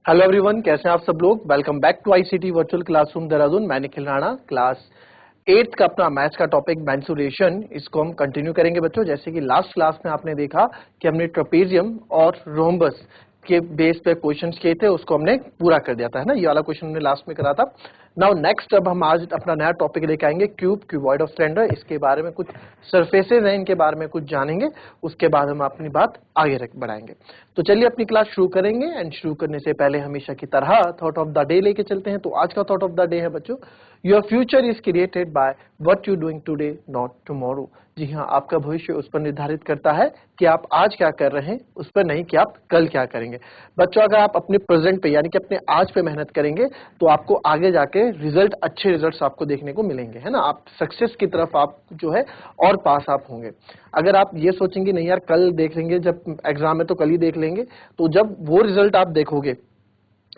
Hello everyone, कैसे हैं आप सब लोग। Welcome back to ICT virtual classroom Dehradun. मैं निखिल राणा, क्लास 8 का अपना मैथ्स का टॉपिक मेंसुरेशन, इसको हम कंटिन्यू करेंगे बच्चों। जैसे कि लास्ट क्लास में आपने देखा कि हमने ट्रेपेजियम और रोम्बस के बेस पे क्वेश्चंस किए थे, उसको हमने पूरा कर दिया था, है ना। ये वाला क्वेश्चन हमने लास्ट में करा था। नाउ नेक्स्ट, अब हम आज अपना नया टॉपिक लेके आएंगे, क्यूब, क्यूबॉइड ऑफ सिलेंडर। इसके बारे में कुछ सरफेसेज हैं, इनके बारे में कुछ जानेंगे, उसके बाद हम अपनी बात आगे बढ़ाएंगे। तो चलिए अपनी क्लास शुरू करेंगे। एंड शुरू करने से पहले हमेशा की तरह थॉट ऑफ द डे लेके चलते हैं। तो आज का थॉट ऑफ द डे है बच्चों, your future is created by what you doing today, not tomorrow. जी हाँ, आपका भविष्य उस पर निर्धारित करता है कि आप आज क्या कर रहे हैं, उस पर नहीं कि आप कल क्या करेंगे। बच्चों, अगर आप अपने प्रेजेंट पे यानी कि अपने आज पे मेहनत करेंगे तो आपको आगे जाके रिजल्ट, अच्छे रिजल्ट्स आपको देखने को मिलेंगे, है ना। आप सक्सेस की तरफ आप जो है और पास आप होंगे। अगर आप ये सोचेंगे नहीं यार कल देख लेंगे, जब एग्जाम है तो कल ही देख लेंगे, तो जब वो रिजल्ट आप देखोगे,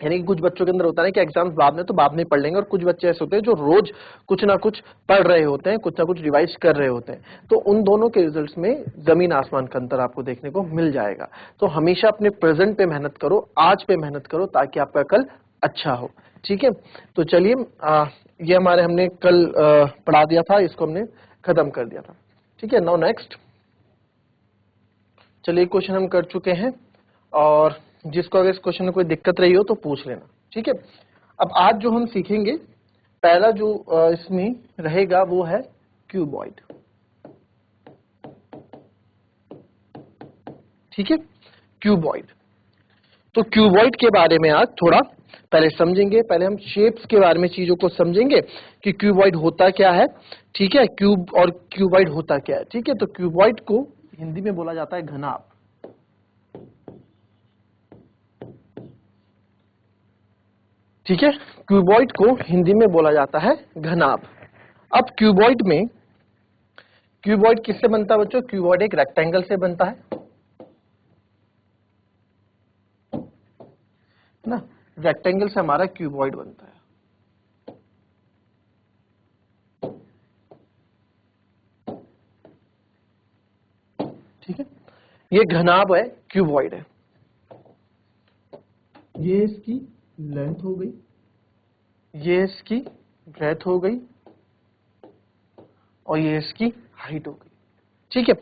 यानी कि कुछ बच्चों के अंदर होता है कि एग्जाम्स बाद में तो बाद में पढ़ लेंगे, और कुछ बच्चे ऐसे होते हैं जो रोज कुछ ना कुछ पढ़ रहे होते हैं, कुछ ना कुछ रिवाइज कर रहे होते हैं। तो उन दोनों के रिजल्ट्स में जमीन आसमान का अंतर आपको देखने को मिल जाएगा। तो हमेशा अपने प्रेजेंट पे मेहनत करो, आज पे मेहनत करो, ताकि आपका कल अच्छा हो। ठीक है, तो चलिए ये हमारे हमने कल पढ़ा दिया था, इसको हमने खत्म कर दिया था। ठीक है, नाउ नेक्स्ट, चलिए क्वेश्चन हम कर चुके हैं, और जिसको अगर इस क्वेश्चन में कोई दिक्कत रही हो तो पूछ लेना। ठीक है, अब आज जो हम सीखेंगे, पहला जो इसमें रहेगा वो है क्यूबॉइड। ठीक है, क्यूबॉइड। तो क्यूबॉइड के बारे में आज थोड़ा पहले समझेंगे। पहले हम शेप्स के बारे में चीजों को समझेंगे कि क्यूबॉइड होता क्या है। ठीक है, क्यूब और क्यूबॉइड होता क्या है। ठीक है, तो क्यूबॉइड को हिंदी में बोला जाता है घनाभ। ठीक है, क्यूबॉइड को हिंदी में बोला जाता है घनाभ। अब क्यूबॉइड किससे बनता है बच्चों? क्यूबॉइड एक रेक्टेंगल से बनता है ना। रेक्टेंगल से हमारा क्यूबॉइड बनता है। ठीक है, ये घनाभ है, क्यूबॉइड है। ये इसकी लेंथ हो गई, ये इसकी ब्रेथ हो गई, और ये इसकी हाइट हो गई। ठीक है,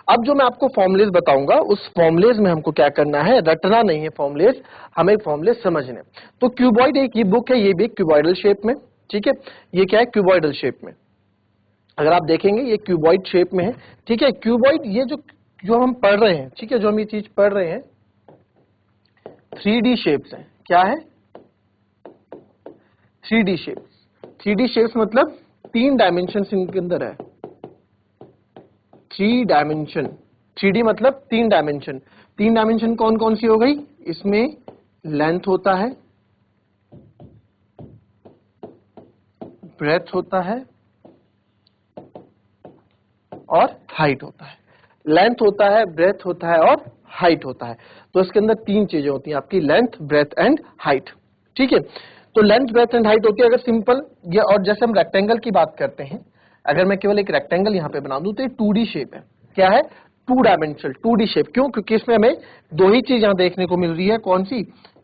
अब जो मैं आपको फॉर्मुलेज बताऊंगा, उस फॉर्मुलेज में हमको क्या करना है, रटना नहीं है फॉर्मुलेज, हमें फॉर्मुलेज समझने। तो क्यूबॉइड एक ये बुक है, ये भी क्यूबॉइडल शेप में। ठीक है, ये क्या है, क्यूबॉइडल शेप में। अगर आप देखेंगे ये क्यूबॉइड शेप में है। ठीक है, क्यूबॉइड ये जो जो हम पढ़ रहे हैं, ठीक है, जो हम ये चीज पढ़ रहे हैं, 3D शेप्स हैं। क्या है? 3D shapes. 3D शेप्स मतलब 3 डायमेंशन इनके अंदर है। 3 डायमेंशन, 3D मतलब 3 डायमेंशन। 3 डायमेंशन कौन कौन सी हो गई? इसमें लेंथ होता है, ब्रेथ होता है, और हाइट होता है। लेंथ होता है, ब्रेथ होता है, और हाइट होता है। तो इसके अंदर 3 चीजें होती हैं आपकी, लेंथ, ब्रेथ एंड हाइट। ठीक है, तो लेंथ, ब्रेथ एंड हाइट होती है। अगर सिंपल ये, और जैसे हम रेक्टेंगल की बात करते हैं, अगर मैं केवल एक रेक्टेंगल यहां पे बना दूं तो ये 2D शेप है। क्या है? 2 डायमेंशनल 2D शेप। क्यों? क्योंकि इसमें हमें 2 ही चीज यहां देखने को मिल रही है। कौन सी?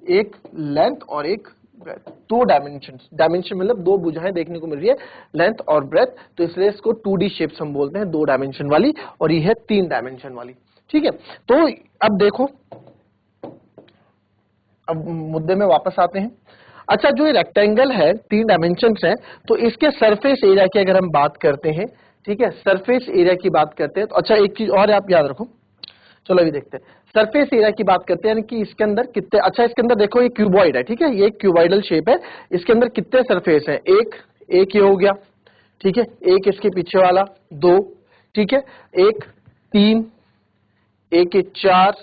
एक लेंथ और एक ब्रेथ। 2 डायमेंशन, डायमेंशन मतलब 2 भुजाएं देखने को मिल रही है, लेंथ और ब्रेथ। तो इसलिए इसको 2D शेप्स हम बोलते हैं, 2 डायमेंशन वाली, और ये है 3 डायमेंशन वाली। ठीक है, तो अब देखो, अब मुद्दे में वापस आते हैं। अच्छा, जो ये रेक्टेंगल है, 3 डायमेंशन है, तो इसके सरफेस एरिया की अगर हम बात करते हैं, ठीक है, सरफेस एरिया की बात करते हैं, तो अच्छा एक चीज और आप याद रखो। चलो अभी देखते हैं, सरफेस एरिया की बात करते हैं, यानी कि इसके अंदर कितने, अच्छा इसके अंदर देखो ये क्यूबॉइड है, ठीक है, ये क्यूबॉइडल शेप है। इसके अंदर कितने सरफेस हैं? एक ये हो गया, ठीक है, एक इसके पीछे वाला, 2, ठीक है, एक 3, एक ये 4,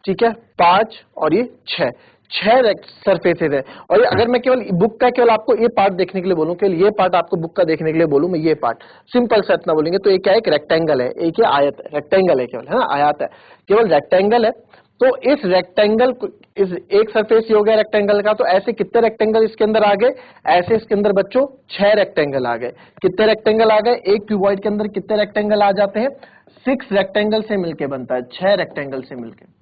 ठीक है, 5, और ये 6 सरफेसेज है। और ये अगर मैं केवल बुक का केवल आपको ये पार्ट देखने के लिए बोलूं, केवल ये पार्ट आपको बुक का देखने के लिए बोलूं, मैं ये पार्ट सिंपल से इतना बोलेंगे तो ये क्या है, एक रेक्टेंगल है, एक ये आयत है, रेक्टेंगल है केवल, है ना, आयत है, केवल रेक्टेंगल है। तो इस रेक्टेंगल, इस एक सरफेस ये हो गया रेक्टेंगल का, तो ऐसे कितने रेक्टेंगल इसके अंदर आ गए? ऐसे इसके अंदर बच्चों 6 रेक्टेंगल आ गए। कितने रेक्टेंगल आ गए? एक क्यूबॉइड के अंदर कितने रेक्टेंगल आ जाते हैं? 6 रेक्टेंगल से मिलके बनता है, 6 रेक्टेंगल से मिलके।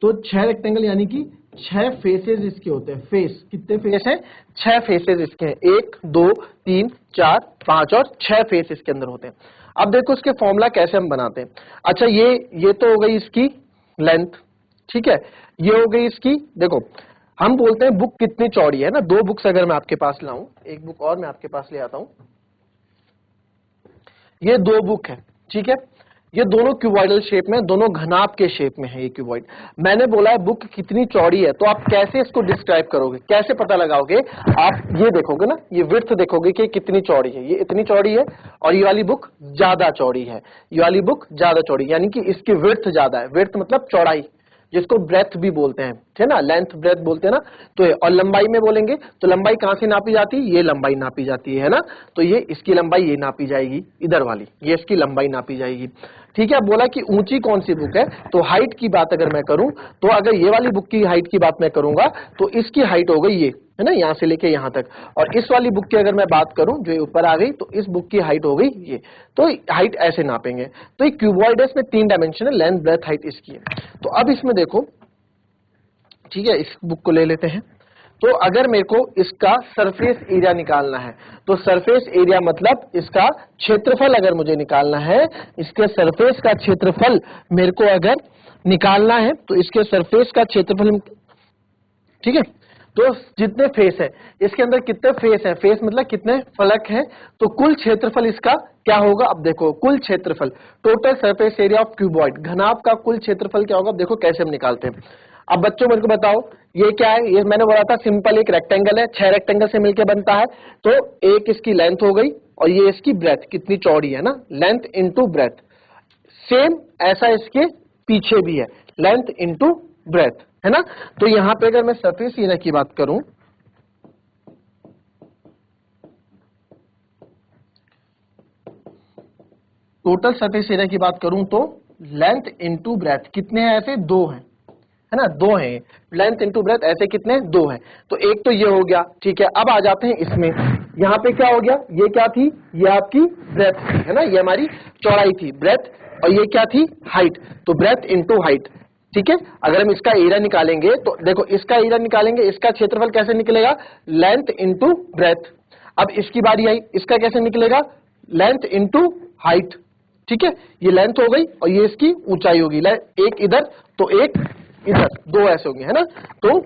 तो 6 रेक्टेंगल यानी कि 6 फेसेस इसके होते हैं। फेस कितने फेस हैं? 6 फेसेस इसके हैं। 1 2 3 4 5 और 6 फेस इसके अंदर होते हैं। अब देखो इसके फॉर्मूला कैसे हम बनाते हैं। अच्छा ये तो हो गई इसकी लेंथ, ठीक है। ये हो गई इसकी, देखो हम बोलते हैं बुक कितनी चौड़ी है ना। 2 बुक्स अगर मैं आपके पास लाऊं, एक बुक और मैं आपके पास ले आता हूं, ये 2 बुक है, ठीक है। ये दोनों क्यूबॉइडल शेप में, दोनों घनाभ के शेप में है ये क्यूबॉइड। मैंने बोला है बुक कितनी चौड़ी है, तो आप कैसे इसको डिस्क्राइब करोगे, कैसे पता लगाओगे? आप ये देखोगे ना, ये विड्थ देखोगे कि कितनी चौड़ी है, ये इतनी चौड़ी है और ये वाली बुक ज्यादा चौड़ी है, ये वाली बुक ज्यादा चौड़ी, यानी कि इसकी विड्थ ज्यादा है। विड्थ मतलब चौड़ाई, जिसको ब्रेथ भी बोलते हैं, है ना, लेंथ ब्रेथ बोलते हैं ना। तो और लंबाई में बोलेंगे तो लंबाई कहां से नापी जाती है? ये लंबाई नापी जाती है ना। तो ये इसकी लंबाई ये नापी जाएगी, इधर वाली ये इसकी लंबाई नापी जाएगी, ठीक है। बोला कि ऊंची कौन सी बुक है, तो हाइट की बात अगर मैं करूं, तो अगर ये वाली बुक की हाइट की बात मैं करूंगा तो इसकी हाइट हो गई ये, है ना, यहां से लेके यहां तक। और इस वाली बुक की अगर मैं बात करूं जो ऊपर आ गई, तो इस बुक की हाइट हो गई ये। तो हाइट ऐसे नापेंगे। तो ये क्यूबॉइड है, इसमें 3 डायमेंशन है, लेंथ ब्रेथ हाइट इसकी है। तो अब इसमें देखो, ठीक है, इस बुक को ले लेते हैं। तो अगर मेरे को इसका सरफेस एरिया निकालना है, तो सरफेस एरिया मतलब इसका क्षेत्रफल अगर मुझे निकालना है, इसके सरफेस का क्षेत्रफल मेरे को अगर निकालना है, तो इसके सरफेस का क्षेत्रफल, ठीक है। तो जितने फेस है, इसके अंदर कितने फेस है, फेस मतलब कितने फलक है, तो कुल क्षेत्रफल इसका क्या होगा? अब देखो कुल क्षेत्रफल, total surface area of cuboid, घनाभ का कुल क्षेत्रफल क्या होगा? अब देखो कैसे हम निकालते हैं। अब बच्चों मेरे को बताओ ये क्या है? ये मैंने बोला था सिंपल एक रेक्टेंगल है, 6 रेक्टेंगल से मिलकर बनता है। तो एक इसकी लेंथ हो गई और ये इसकी ब्रेथ, कितनी चौड़ी है ना, लेंथ इंटू ब्रेथ। सेम ऐसा इसके पीछे भी है, लेंथ इंटू ब्रेथ, है ना। तो यहां पे अगर मैं सरफेस एरिया की बात करूं, टोटल सरफेस एरिया की बात करूं, तो लेंथ इंटू ब्रेथ कितने हैं? ऐसे 2 हैं, है ना, 2 हैं। लेंथ इंटू ब्रेथ ऐसे कितने? 2 हैं। तो एक तो ये हो गया, ठीक है। अब आ जाते हैं इसमें, यहां पे क्या हो गया? ये क्या थी? ये आपकी ब्रेथ थी, है ना, ये हमारी चौड़ाई थी ब्रेथ, और ये क्या थी? हाइट। तो ब्रेथ इंटू हाइट, ठीक है। अगर हम इसका एरिया निकालेंगे, तो देखो इसका एरिया निकालेंगे, इसका क्षेत्रफल कैसे निकलेगा? Length into breath. अब इसकी बारी आई, इसका कैसे निकलेगा? लेंथ इंटू हाइट, ठीक है। ये लेंथ हो गई और ये इसकी ऊंचाई होगी, एक इधर तो एक इधर, 2 ऐसे होंगे, है ना। तो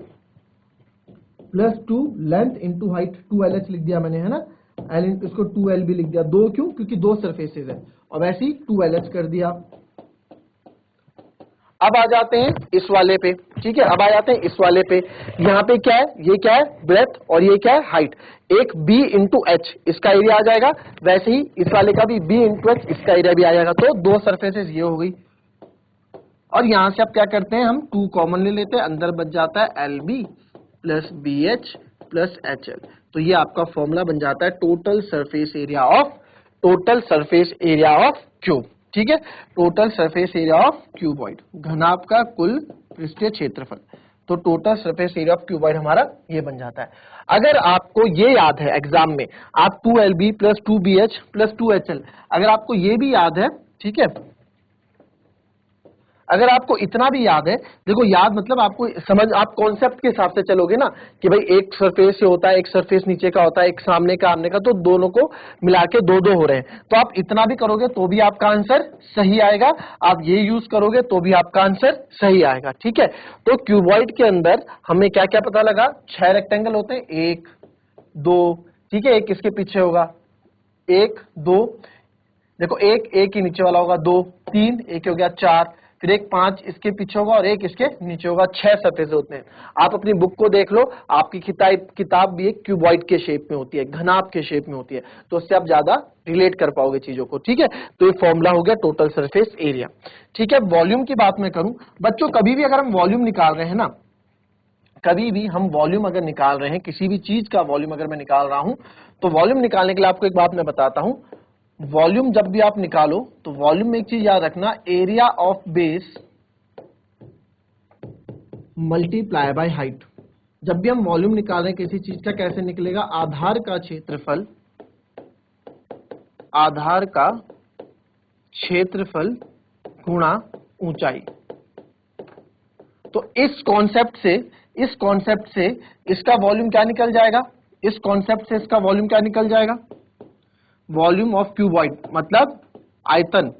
+2 लेंथ इंटू हाइट, 2LH लिख दिया मैंने, है ना। एल इसको 2L भी लिख दिया, 2 क्यों? क्योंकि 2 सरफेसेस है, और वैसे ही 2LH कर दिया। अब आ जाते हैं इस वाले पे, ठीक है। अब आ जाते हैं इस वाले पे, यहाँ पे क्या है? ये क्या है? ब्रेथ, और ये क्या है? हाइट। एक B इंटू एच इसका एरिया आ जाएगा, वैसे ही इस वाले का भी B इंटू एच इसका एरिया भी आ जाएगा। तो 2 सरफेसेस ये हो गई, और यहां से अब क्या करते हैं हम? 2 कॉमन ले लेते हैं, अंदर बच जाता है LB plus BH plus HL। तो ये आपका फॉर्मूला बन जाता है total surface area of cube, ठीक है। Total surface area of cuboid, घनाभ का कुल पृष्ठीय क्षेत्रफल। तो total surface area of cuboid हमारा ये बन जाता है। अगर आपको ये याद है एग्जाम में, आप 2LB plus 2BH plus 2HL, अगर आपको ये भी याद है, ठीक है, अगर आपको इतना भी याद है, देखो याद मतलब आपको समझ, आप कॉन्सेप्ट के हिसाब से चलोगे ना, कि भाई एक सरफेस से होता है, एक सरफेस नीचे का होता है, एक सामने का आमने का, तो दोनों को मिला के 2-2 हो रहे हैं। तो आप इतना भी करोगे तो भी आपका आंसर सही आएगा, आप ये यूज करोगे तो भी आपका आंसर सही आएगा, ठीक है। तो क्यूबॉइड के अंदर हमें क्या क्या पता लगा? 6 रेक्टेंगल होते हैं, 1 2, ठीक है, एक इसके पीछे होगा, 1 2, देखो एक ही नीचे वाला होगा, 2 3, एक हो गया 4, फिर एक 5 इसके पीछे होगा और एक इसके नीचे होगा, 6 सरफेस होते हैं। आप अपनी बुक को देख लो, आपकी किताब भी एक क्यूबॉइड के शेप में होती है, घनाभ के शेप में होती है, तो उससे आप ज्यादा रिलेट कर पाओगे चीजों को, ठीक है। तो ये फॉर्मूला हो गया टोटल सरफेस एरिया, ठीक है। वॉल्यूम की बात मैं करूं बच्चों, कभी भी अगर हम वॉल्यूम निकाल रहे हैं ना, कभी भी हम वॉल्यूम अगर निकाल रहे हैं, किसी भी चीज का वॉल्यूम अगर मैं निकाल रहा हूं, तो वॉल्यूम निकालने के लिए आपको एक बात मैं बताता हूं। वॉल्यूम जब भी आप निकालो, तो वॉल्यूम में एक चीज याद रखना, area of base multiply by height. जब भी हम वॉल्यूम निकाल रहे हैं किसी चीज का, कैसे निकलेगा? आधार का क्षेत्रफल गुणा ऊंचाई। तो इस कॉन्सेप्ट से इसका वॉल्यूम क्या निकल जाएगा, इस कॉन्सेप्ट से इसका वॉल्यूम क्या निकल जाएगा, वॉल्यूम ऑफ क्यूबॉइड मतलब आयतन,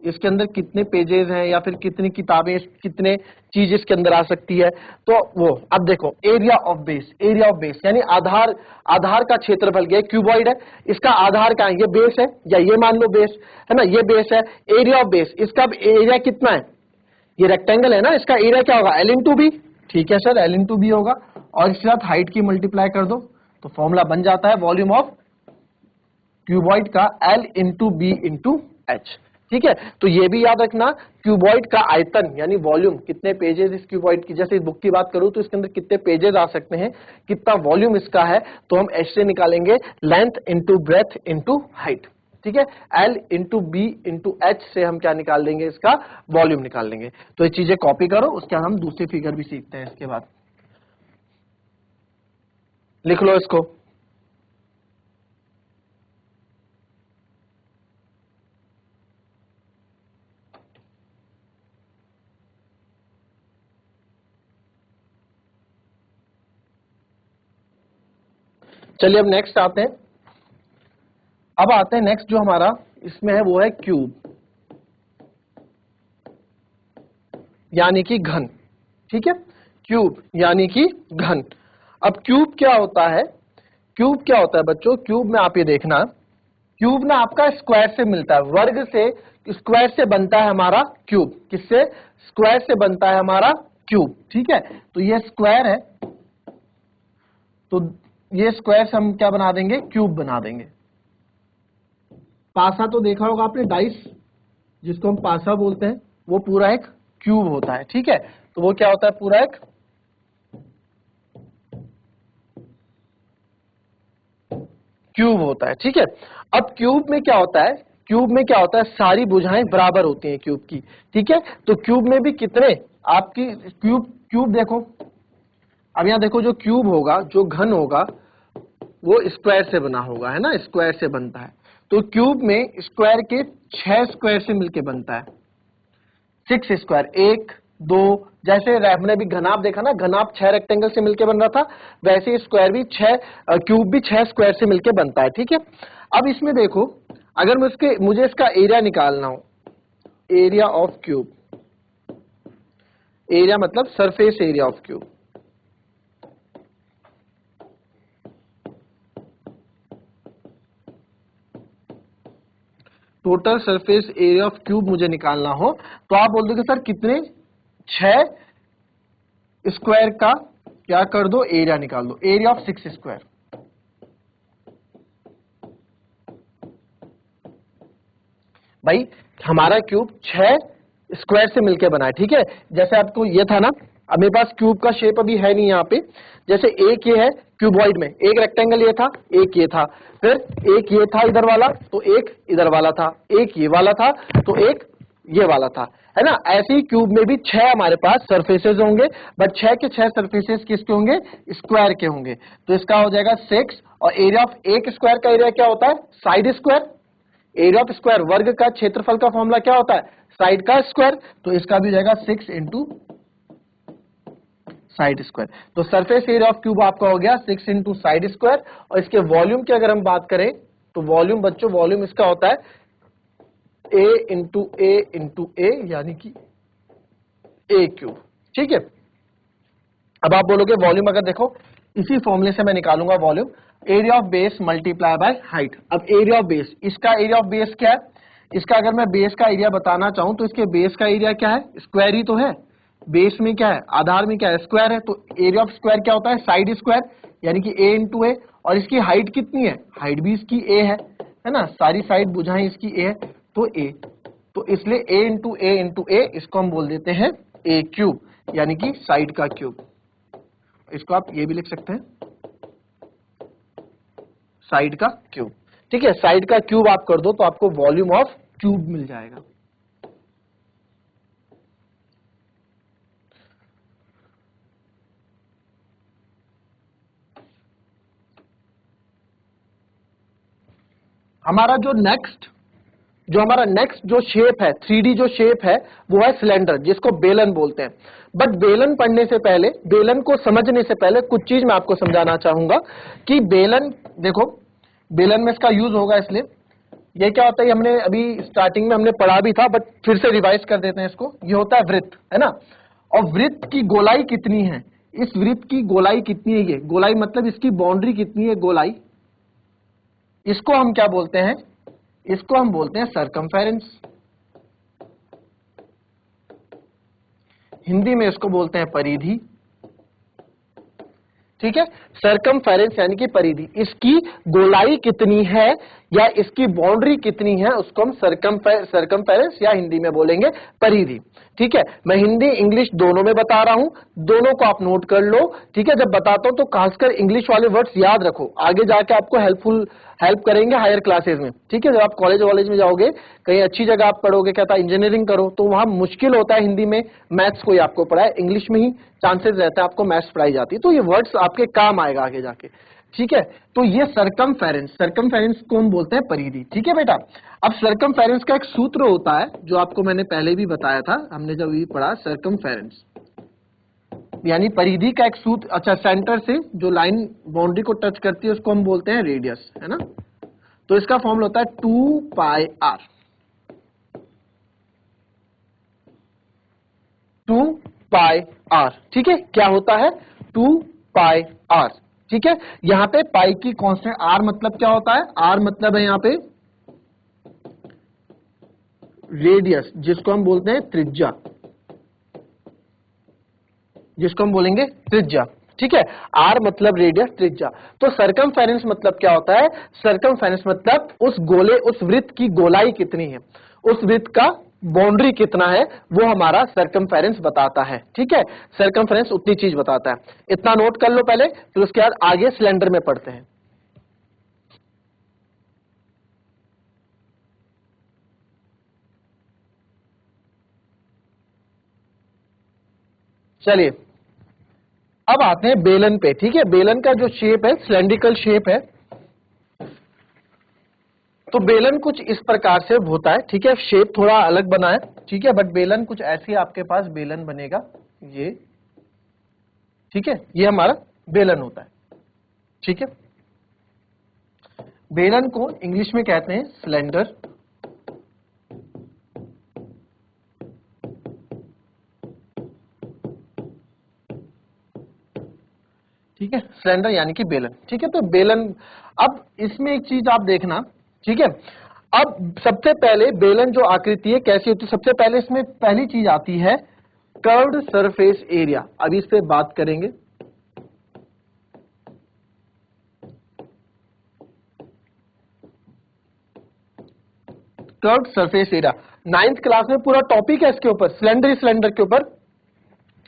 इसके अंदर कितने पेजेस हैं या फिर कितनी किताबें, कितने चीज इसके अंदर आ सकती है। तो वो अब देखो एरिया ऑफ बेस यानी आधार का क्षेत्रफल, ये क्यूबॉइड है, इसका आधार का ये बेस है, या ये मान लो बेस है ना, ये बेस है। एरिया ऑफ बेस, इसका एरिया कितना है, ये रेक्टेंगल है ना, इसका एरिया क्या होगा, एल इंटू बी। ठीक है सर, एल इंटू बी होगा, और इसके साथ हाइट की मल्टीप्लाई कर दो तो फॉर्मूला बन जाता है वॉल्यूम ऑफ क्यूबॉइड का L into B into H. ठीक है, तो ये भी याद रखना, क्यूबॉइड का आयतन यानी वॉल्यूम, कितने पेजेस इस क्यूबॉइड की, जैसे इस बुक की बात करूं तो इसके अंदर कितने पेजेस आ सकते हैं, कितना वॉल्यूम इसका है, तो हम एच से निकालेंगे length into breadth into height. ठीक है, L into B into H से हम क्या निकाल देंगे, इसका वॉल्यूम निकाल लेंगे। तो ये चीजें कॉपी करो, उसके बाद हम दूसरी फिगर भी सीखते हैं। इसके बाद लिख लो इसको, चलिए अब नेक्स्ट आते हैं। अब आते हैं नेक्स्ट जो हमारा इसमें है वो है क्यूब यानी कि घन। ठीक है, क्यूब यानी कि घन। अब क्यूब क्या होता है, क्यूब क्या होता है बच्चों, क्यूब में आप ये देखना, क्यूब ना आपका स्क्वायर से मिलता है, वर्ग से, स्क्वायर से बनता है हमारा क्यूब। किससे, स्क्वायर से बनता है हमारा क्यूब। ठीक है, तो ये स्क्वायर है, तो ये स्क्वायर से हम क्या बना देंगे, क्यूब बना देंगे। पासा तो देखा होगा आपने, डाइस जिसको हम पासा बोलते हैं, वो पूरा एक क्यूब होता है। ठीक है, तो वो क्या होता है, पूरा एक क्यूब होता है। ठीक है, अब क्यूब में क्या होता है, क्यूब में क्या होता है, सारी भुजाएं बराबर होती हैं क्यूब की। ठीक है, तो क्यूब में भी कितने आपकी क्यूब देखो, अब यहां देखो, जो क्यूब होगा, जो घन होगा, वो स्क्वायर से बना होगा, है ना, स्क्वायर से बनता है। तो क्यूब में स्क्वायर के 6 स्क्वायर से मिलके बनता है, 6 स्क्वायर, 1 2, जैसे हमने भी घनाभ देखा ना, घनाभ 6 रेक्टेंगल से मिलके बन रहा था, वैसे ही स्क्वायर भी 6, क्यूब भी 6 स्क्वायर से मिलके बनता है। ठीक है, अब इसमें देखो, अगर मुझे इसका एरिया निकालना हो, एरिया ऑफ क्यूब, एरिया मतलब surface area of cube, total surface area of cube मुझे निकालना हो, तो आप बोल दोगे सर कितने, 6 स्क्वायर का क्या कर दो, एरिया निकाल दो, एरिया ऑफ 6 स्क्वायर। भाई हमारा क्यूब 6 स्क्वायर से मिलकर बना है। ठीक है, जैसे आपको ये था ना, अब मेरे पास क्यूब का शेप अभी है नहीं यहाँ पे, जैसे एक ये है क्यूबॉइड में, एक रेक्टेंगल ये था, एक ये था, फिर एक ये था इधर वाला, तो एक इधर वाला था, एक ये वाला था, तो एक ये वाला था, है ना। ऐसे ही क्यूब में भी 6 हमारे पास सरफेसेस होंगे, बट 6 के 6 सरफेसेस किसके होंगे, स्क्वायर के होंगे। तो इसका हो जाएगा 6, और एरिया ऑफ एक स्क्वायर का एरिया क्या होता है, side square. Area of square, वर्ग का क्षेत्रफल का फॉर्मूला क्या होता है, साइड का स्क्वायर, तो इसका भी जाएगा 6 इंटू साइड स्क्वायर। तो सरफेस एरिया ऑफ क्यूब आपका हो गया 6 इंटू साइड स्क्वायर। और इसके वॉल्यूम की अगर हम बात करें, तो वॉल्यूम बच्चों, वॉल्यूम इसका होता है ए यानी कि ए क्यूब। ठीक है, अब आप बोलोगे वॉल्यूम, अगर देखो इसी फॉर्मूले से मैं निकालूंगा volume, area of base multiply by height. अब एरिया ऑफ बेस, इसका एरिया ऑफ बेस क्या है, इसका अगर मैं बेस का एरिया बताना चाहूं तो इसके बेस का एरिया क्या है, स्क्वायर ही तो है। बेस में क्या है, आधार में क्या है, स्क्वायर है, तो एरिया ऑफ स्क्वायर क्या होता है, साइड स्क्वायर, यानी कि ए इंटू ए। और इसकी हाइट कितनी है, हाइट भी इसकी ए है ना, सारी साइड बुझाएं इसकी ए है, तो ए, तो इसलिए ए इंटू ए, इसको हम बोल देते हैं ए क्यूब, यानी कि साइड का क्यूब। इसको आप ये भी लिख सकते हैं, साइड का क्यूब। ठीक है, साइड का क्यूब आप कर दो तो आपको वॉल्यूम ऑफ क्यूब मिल जाएगा। हमारा जो नेक्स्ट जो हमारा नेक्स्ट जो शेप है 3D जो शेप है वो है सिलेंडर, जिसको बेलन बोलते हैं। बट बेलन पढ़ने से पहले, बेलन को समझने से पहले कुछ चीज मैं आपको समझाना चाहूंगा कि बेलन, देखो बेलन में इसका यूज होगा, इसलिए ये क्या होता है, हमने अभी स्टार्टिंग में हमने पढ़ा भी था बट फिर से रिवाइज कर देते हैं इसको। ये होता है वृत्त, है ना, और वृत्त की गोलाई कितनी है, इस वृत्त की गोलाई कितनी है, ये गोलाई मतलब इसकी बाउंड्री कितनी है, गोलाई, इसको हम क्या बोलते हैं, इसको हम बोलते हैं सरकमफेरेंस। हिंदी में इसको बोलते हैं परिधि, ठीक है। सरकमफेरेंस यानी कि परिधि, इसकी गोलाई कितनी है या इसकी बाउंड्री कितनी है, उसको हम सरकमफेरेंस या हिंदी में बोलेंगे परिधि, ठीक है। मैं हिंदी इंग्लिश दोनों में बता रहा हूं, दोनों को आप नोट कर लो, ठीक है। जब बताता हूं तो खासकर इंग्लिश वाले वर्ड्स याद रखो, आगे जाके आपको हेल्प करेंगे हायर क्लासेस में, ठीक है। जब आप कॉलेज में जाओगे, कहीं अच्छी जगह आप पढ़ोगे, क्या था इंजीनियरिंग करो, तो वहां मुश्किल होता है हिंदी में मैथ्स कोई आपको पढ़ाए, इंग्लिश में ही चांसेस रहता है आपको मैथ्स पढ़ाई जाती है, तो ये वर्ड्स आपके काम आएगा आगे जाके, ठीक है। तो ये सरकमफेरेंस को हम बोलते हैं परिधि, ठीक है बेटा। अब सरकमफेरेंस का एक सूत्र होता है जो आपको मैंने पहले भी बताया था, हमने जब ये पढ़ा सरकमफेरेंस यानी परिधि का एक सूत्र, अच्छा, सेंटर से जो लाइन बाउंड्री को टच करती है उसको हम बोलते हैं रेडियस, है ना। तो इसका फॉर्मूला होता है 2 पाई r, 2 पाई r, ठीक है। क्या होता है 2 पाई r, ठीक है। यहां पे पाई की कांस्टेंट, r मतलब क्या होता है, r मतलब है यहां पे रेडियस, जिसको हम बोलते हैं त्रिज्या, जिसको हम बोलेंगे त्रिज्या, ठीक है। r मतलब रेडियस, त्रिज्या। तो सरकमफेरेंस मतलब क्या होता है, सरकमफेरेंस मतलब उस गोले, उस वृत्त की गोलाई कितनी है, उस वृत्त का बाउंड्री कितना है, वो हमारा सरकमफेरेंस बताता है, ठीक है। सरकमफेरेंस उतनी चीज बताता है, इतना नोट कर लो पहले, फिर उसके बाद आगे सिलेंडर में पढ़ते हैं। चलिए अब आते हैं बेलन पे, ठीक है। बेलन का जो शेप है सिलेंड्रिकल शेप है, तो बेलन कुछ इस प्रकार से होता है, ठीक है। शेप थोड़ा अलग बना है, ठीक है, बट बेलन कुछ ऐसी आपके पास बेलन बनेगा, ये, ठीक है, ये हमारा बेलन होता है, ठीक है। बेलन को इंग्लिश में कहते हैं सिलेंडर, ठीक है, सिलेंडर यानी कि बेलन, ठीक है। तो बेलन, अब इसमें एक चीज आप देखना, ठीक है। अब सबसे पहले बेलन जो आकृति है कैसी होती है, सबसे पहले इसमें पहली चीज आती है कर्व्ड सरफेस एरिया, अभी इस पे बात करेंगे। Curved surface area 9th class में पूरा टॉपिक है इसके ऊपर, सिलेंडर के ऊपर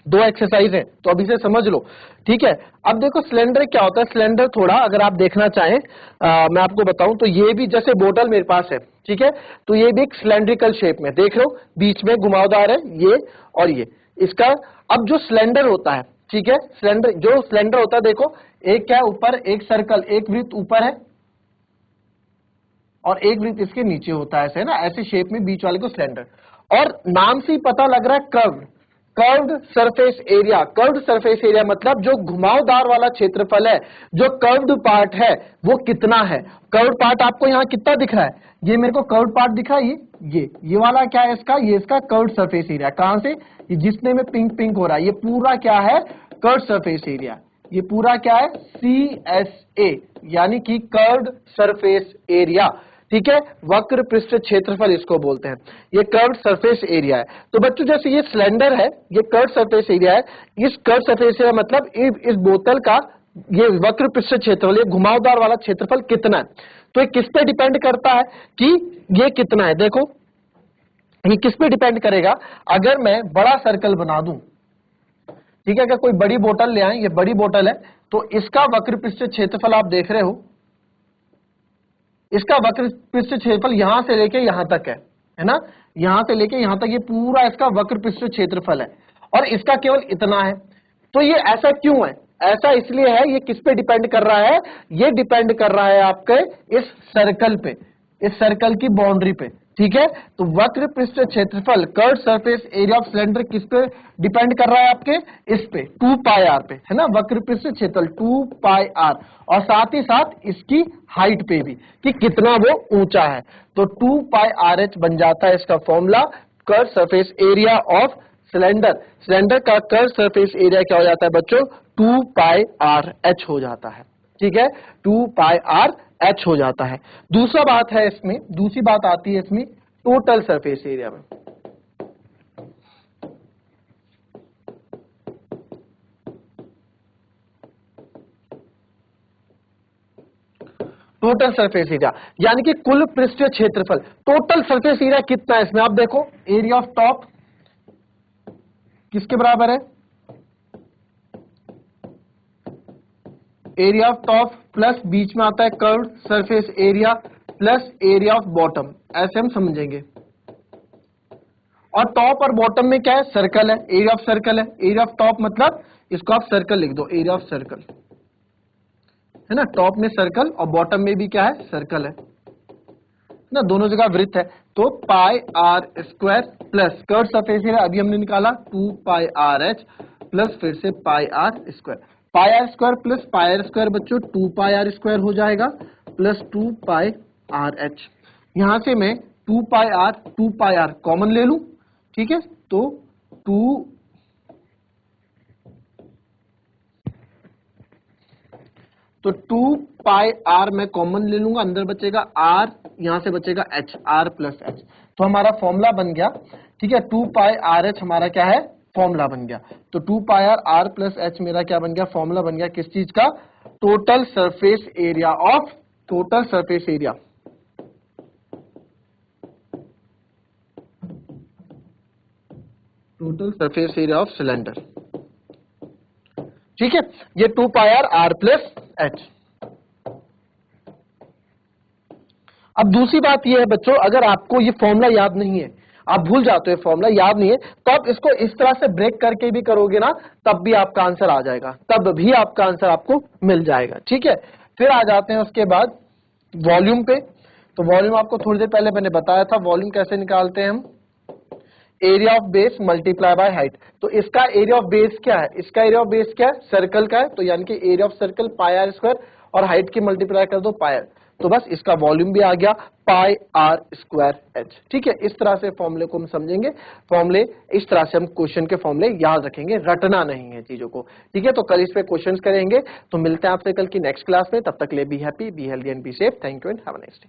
2 एक्सरसाइज है, तो अभी से समझ लो, ठीक है। अब देखो सिलेंडर क्या होता है, सिलेंडर थोड़ा अगर आप देखना चाहें, मैं आपको बताऊं तो ये भी जैसे बोतल मेरे पास है, ठीक है, तो ये भी एक सिलेंड्रिकल शेप में, देख लो बीच में घुमावदार है ये और ये इसका। अब जो सिलेंडर होता है, ठीक है, सिलेंडर होता है, देखो एक क्या है ऊपर, एक सर्कल, एक वृत्त ऊपर है और एक वृत्त इसके नीचे होता है, ऐसे ना, ऐसे शेप में बीच वाले को सिलेंडर, और नाम से ही पता लग रहा है curved surface area. Curved surface area मतलब जो घुमावदार वाला क्षेत्रफल है, जो कर्व्ड पार्ट है वो कितना है। कर्व्ड पार्ट आपको यहाँ कितना दिख रहा है, ये मेरे को कर्व्ड पार्ट दिख रहा है, ये वाला क्या है इसका, ये इसका कर्व्ड सरफेस एरिया, कहां से, ये जिसने में पिंक हो रहा है, ये पूरा क्या है कर्व्ड सरफेस एरिया, ये पूरा क्या है CSA यानी कि कर्व्ड सरफेस एरिया, ठीक है। वक्र पृष्ठ क्षेत्रफल इसको बोलते हैं, ये कर्व्ड सरफेस एरिया है। तो बच्चों जैसे ये सिलेंडर है, ये कर्व्ड सरफेस एरिया है, इस कर्व्ड सरफेस एरिया मतलब इस बोतल का ये वक्र पृष्ठ क्षेत्रफल, ये घुमावदार वाला क्षेत्रफल कितना है, तो ये किस पे डिपेंड करता है कि ये कितना है। देखो ये किस पे डिपेंड करेगा, अगर मैं बड़ा सर्कल बना दूं, ठीक है, अगर कोई बड़ी बोतल ले आए, ये बड़ी बोतल है, तो इसका वक्र पृष्ठ क्षेत्रफल आप देख रहे हो, इसका वक्र पृष्ठ क्षेत्रफल यहां से लेके यहां तक है ना, यहां से लेके यहां तक ये पूरा इसका वक्र पृष्ठ क्षेत्रफल है, और इसका केवल इतना है। तो ये ऐसा क्यों है, ऐसा इसलिए है, ये किस पे डिपेंड कर रहा है, ये डिपेंड कर रहा है आपके इस सर्कल पे, इस सर्कल की बाउंड्री पे, ठीक है, तो वक्र पृष्ठ क्षेत्रफल curve surface area of cylinder किस पे डिपेंड कर रहा है आपके, इस पे 2 पाई आर पे, है ना, वक्र पृष्ठ क्षेत्रफल 2 पाई आर, और साथ ही साथ इसकी हाइट पे भी कि कितना वो ऊंचा है, तो 2 पाई आर एच बन जाता है इसका formula curve surface area of cylinder. Cylinder का कर्व सरफेस एरिया क्या हो जाता है बच्चों, 2 पाई आर एच हो जाता है। ठीक है, 2 पाई आर एच हो जाता है। दूसरा बात है इसमें, दूसरी बात आती है इसमें टोटल सरफेस एरिया में। टोटल सरफेस एरिया यानी कि कुल पृष्ठीय क्षेत्रफल, टोटल सरफेस एरिया कितना है इसमें, आप देखो एरिया ऑफ टॉप किसके बराबर है, एरिया ऑफ टॉप प्लस बीच में आता है curve surface area plus area of bottom, ऐसे हम समझेंगे। और टॉप और बॉटम में क्या है, सर्कल है, एरिया ऑफ सर्कल है, एरिया ऑफ टॉप मतलब इसको आप सर्कल लिख दो, एरिया ऑफ सर्कल है ना, टॉप में सर्कल और बॉटम में भी क्या है, सर्कल है ना, दोनों जगह वृत्त है, तो pi r square plus curve surface area अभी हमने निकाला 2 पाई आर एच प्लस फिर से pi r square, pi r square plus pi r square बच्चों 2 पाई आर स्क्वायर हो जाएगा प्लस 2 पाई आर एच, यहां से मैं 2 पाई आर कॉमन ले लूं, ठीक है, तो 2 पाई आर मैं कॉमन ले लूंगा, अंदर बचेगा आर, यहां से बचेगा एच, आर प्लस एच, तो हमारा फॉर्मूला बन गया। ठीक है, 2 पाई आर एच हमारा क्या है, फॉर्मूला बन गया, तो 2 पाई आर आर प्लस एच मेरा क्या बन गया, फॉर्मूला बन गया किस चीज का, total surface area of, total surface area, total surface area of cylinder. ठीक है, ये 2 पाई आर आर प्लस एच। अब दूसरी बात ये है बच्चों, अगर आपको ये फॉर्मूला याद नहीं है, आप भूल जाते हो, फॉर्मूला याद नहीं है, तो आप इसको इस तरह से ब्रेक करके भी करोगे ना, तब भी आपका आंसर आ जाएगा, तब भी आपका आंसर आपको मिल जाएगा। ठीक है, फिर आ जाते हैं उसके बाद वॉल्यूम पे, तो वॉल्यूम आपको थोड़ी देर पहले मैंने बताया था, वॉल्यूम कैसे निकालते हैं हम, area of base multiply by height, तो इसका एरिया ऑफ बेस क्या है, इसका एरिया ऑफ बेस क्या है, सर्कल का है, तो यानी कि area of circle pi r square और हाइट की मल्टीप्लाई कर दो पाई आर, तो बस इसका वॉल्यूम भी आ गया पाई आर स्क्वायर एच। ठीक है, इस तरह से फॉर्मूले को हम समझेंगे, फॉर्मूले इस तरह से हम क्वेश्चन के फॉर्मूले याद रखेंगे, रटना नहीं है चीजों को। ठीक है, तो कल इस पे क्वेश्चंस करेंगे, तो मिलते हैं आपसे कल की नेक्स्ट क्लास में, तब तक ले be happy, be healthy and be safe. Thank you and have a nice day.